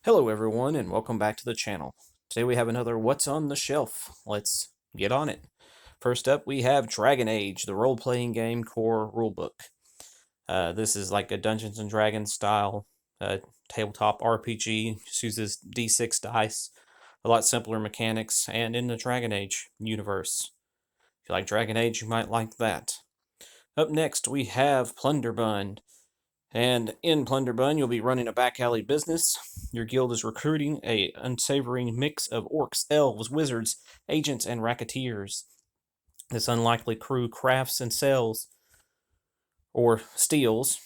Hello everyone and welcome back to the channel. Today we have another What's on the Shelf. Let's get on it. First up we have Dragon Age, the role-playing game core rulebook. This is like a Dungeons & Dragons style tabletop RPG. Just uses D6 dice, a lot simpler mechanics, and in the Dragon Age universe. If you like Dragon Age, you might like that. Up next we have Plunderbund. And in Plunderbund, you'll be running a back alley business. Your guild is recruiting a unsavory mix of orcs, elves, wizards, agents, and racketeers. This unlikely crew crafts and sells, or steals,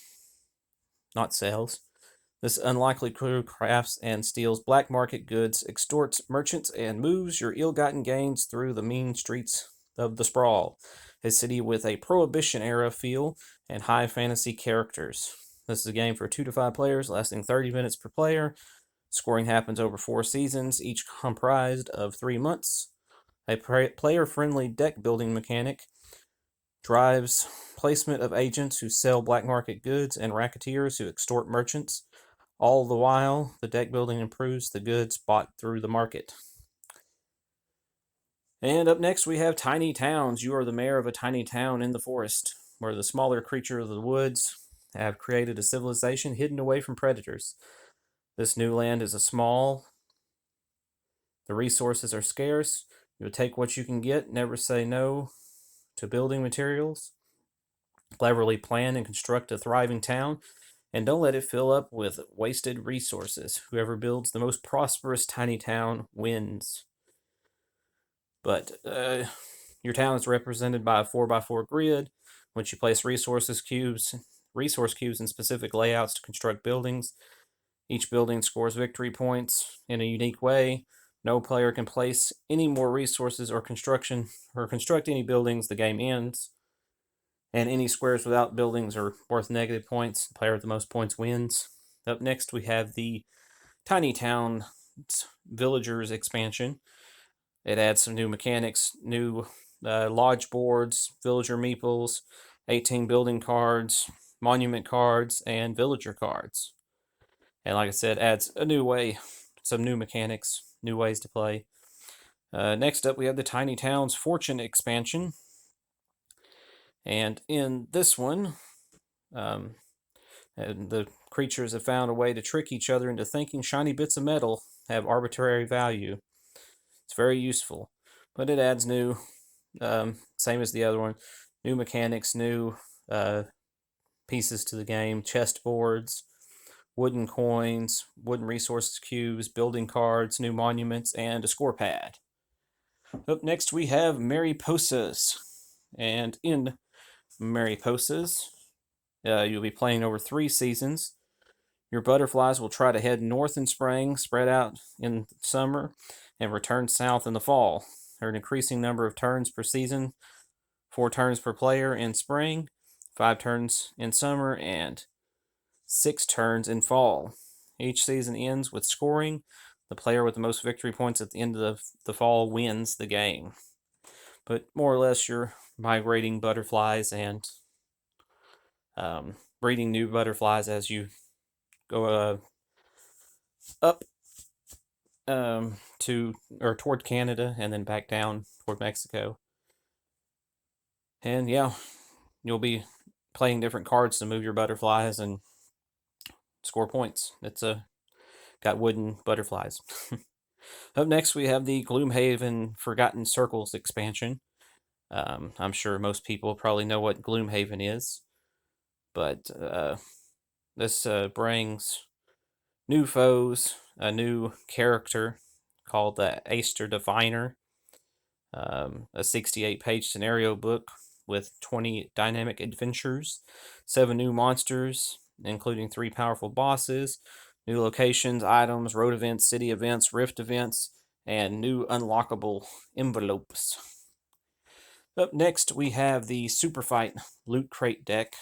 not sells. This unlikely crew crafts and steals black market goods, extorts merchants, and moves your ill-gotten gains through the mean streets of the Sprawl, a city with a Prohibition-era feel and high fantasy characters. This is a game for 2 to 5 players, lasting 30 minutes per player. Scoring happens over 4 seasons, each comprised of 3 months. A player-friendly deck-building mechanic drives placement of agents who sell black market goods and racketeers who extort merchants. All the while, the deck building improves the goods bought through the market. And up next, we have Tiny Towns. You are the mayor of a tiny town in the forest, where the smaller creatures of the woods have created a civilization hidden away from predators. This new land is small. The resources are scarce. You'll take what you can get, never say no to building materials. Cleverly plan and construct a thriving town, and don't let it fill up with wasted resources. Whoever builds the most prosperous tiny town wins. But your town is represented by a 4x4 grid, which you place resource cubes in specific layouts to construct buildings. Each building scores victory points in a unique way. No player can place any more resources or construct any buildings. The game ends. And any squares without buildings are worth negative points. The player with the most points wins. Up next, we have the Tiny Town Villagers expansion. It adds some new mechanics, new lodge boards, villager meeples, 18 building cards, monument cards, and villager cards. And like I said, adds a new way, some new mechanics, new ways to play. Next up, we have the Tiny Towns Fortune expansion. And in this one, the creatures have found a way to trick each other into thinking shiny bits of metal have arbitrary value. It's very useful, but it adds new, same as the other one, new mechanics, new pieces to the game, chest boards, wooden coins, wooden resources cubes, building cards, new monuments, and a score pad. Up next we have Mariposas, and in Mariposas, you'll be playing over 3 seasons. Your butterflies will try to head north in spring, spread out in summer, and return south in the fall. There are an increasing number of turns per season, 4 turns per player in spring, 5 turns in summer, and 6 turns in fall. Each season ends with scoring. The player with the most victory points at the end of the fall wins the game. But more or less, you're migrating butterflies and breeding new butterflies as you go up toward Canada and then back down toward Mexico. And yeah, you'll be playing different cards to move your butterflies and score points. It's got wooden butterflies. Up next, we have the Gloomhaven Forgotten Circles expansion. I'm sure most people probably know what Gloomhaven is, but this brings new foes, a new character called the Aster Diviner, a 68-page scenario book with 20 dynamic adventures, 7 new monsters, including 3 powerful bosses, new locations, items, road events, city events, rift events, and new unlockable envelopes. Up next, we have the Super Fight Loot Crate deck.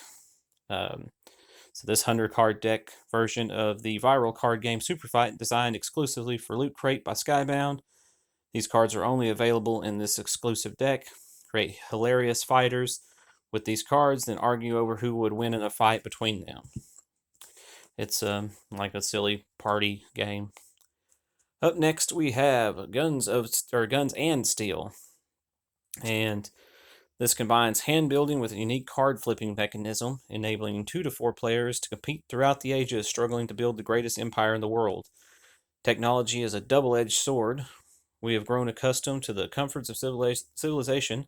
So this 100-card deck version of the viral card game Super Fight, designed exclusively for Loot Crate by Skybound. These cards are only available in this exclusive deck. Create hilarious fighters with these cards, then argue over who would win in a fight between them. It's like a silly party game. Up next, we have Guns and Steel, and this combines hand building with a unique card flipping mechanism, enabling 2 to 4 players to compete throughout the ages, struggling to build the greatest empire in the world. Technology is a double-edged sword. We have grown accustomed to the comforts of civilization,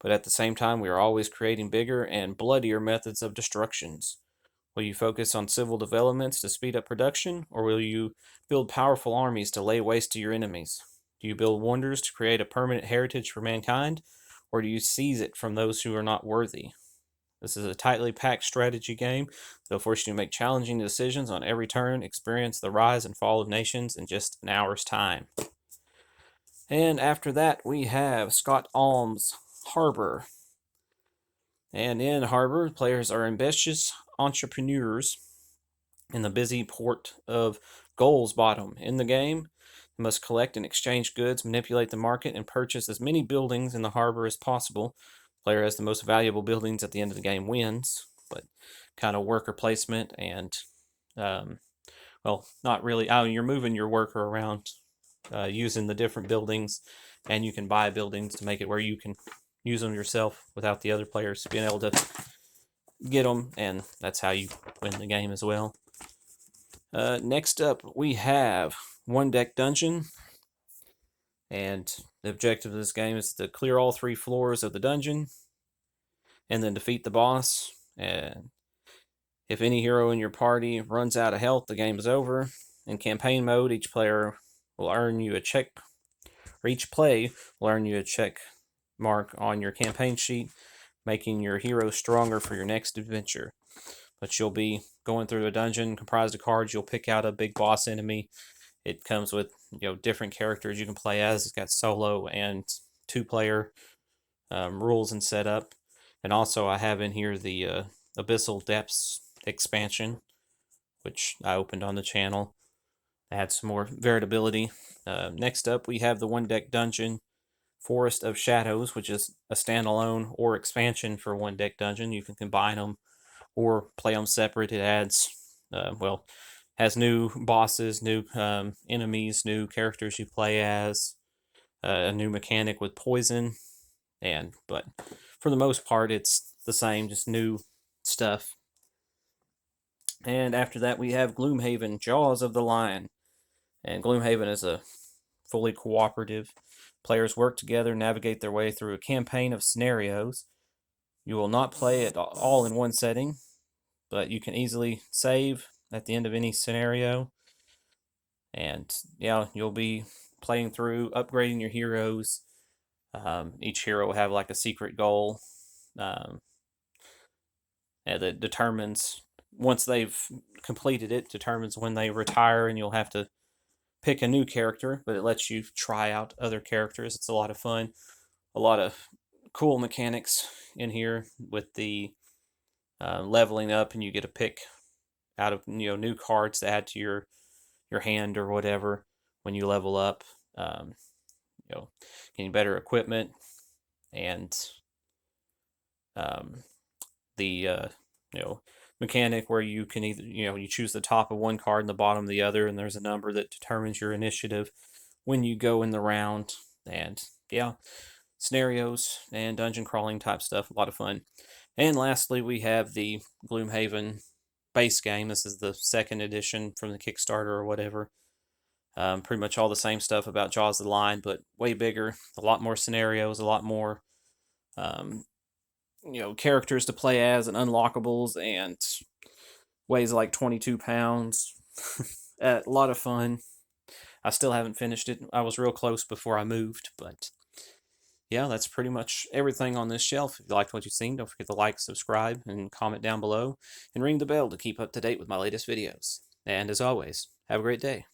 but at the same time, we are always creating bigger and bloodier methods of destructions. Will you focus on civil developments to speed up production, or will you build powerful armies to lay waste to your enemies? Do you build wonders to create a permanent heritage for mankind, or do you seize it from those who are not worthy? This is a tightly packed strategy game that will force you to make challenging decisions on every turn, experience the rise and fall of nations in just an hour's time. And after that, we have Scott Alms' Harbor. And in Harbor, players are ambitious entrepreneurs in the busy port of Goals Bottom. In the game, you must collect and exchange goods, manipulate the market, and purchase as many buildings in the harbor as possible. Player has the most valuable buildings at the end of the game wins, but kind of worker placement and, well, not really. Oh, you're moving your worker around using the different buildings, and you can buy buildings to make it where you can use them yourself without the other players being able to get them, and that's how you win the game as well. Next up, we have One Deck Dungeon, and the objective of this game is to clear all 3 floors of the dungeon and then defeat the boss. And if any hero in your party runs out of health, the game is over. In campaign mode, each player will earn you a check, or each play will earn you a check mark on your campaign sheet, making your hero stronger for your next adventure. But you'll be going through a dungeon comprised of cards. You'll pick out a big boss enemy. It comes with different characters you can play as. It's got solo and 2-player rules and setup. And also I have in here the Abyssal Depths expansion, which I opened on the channel. Add some more variability. Next up, we have the One Deck Dungeon Forest of Shadows, which is a standalone or expansion for One Deck Dungeon. You can combine them or play them separate. It adds, has new bosses, new enemies, new characters you play as, a new mechanic with poison, but for the most part, it's the same, just new stuff. And after that, we have Gloomhaven, Jaws of the Lion. And Gloomhaven is a fully cooperative. Players work together, navigate their way through a campaign of scenarios. You will not play it all in one setting, but you can easily save at the end of any scenario. And yeah, you'll be playing through, upgrading your heroes. Each hero will have like a secret goal that determines, once they've completed it, determines when they retire, and you'll have to pick a new character, but it lets you try out other characters. It's a lot of fun. A lot of cool mechanics in here with the leveling up, and you get to pick out of new cards to add to your hand or whatever when you level up. Getting better equipment, and the mechanic where you can either you choose the top of one card and the bottom of the other, and there's a number that determines your initiative when you go in the round. And yeah, scenarios and dungeon crawling type stuff, a lot of fun. And lastly, we have the Gloomhaven base game. This is the 2nd edition from the Kickstarter or whatever. Pretty much all the same stuff about Jaws of the Lion, but way bigger, a lot more scenarios, a lot more characters to play as, and unlockables, and weighs like 22 pounds. A lot of fun. I still haven't finished it. I was real close before I moved, but yeah, that's pretty much everything on this shelf. If you liked what you've seen, don't forget to like, subscribe, and comment down below, and ring the bell to keep up to date with my latest videos. And as always, have a great day.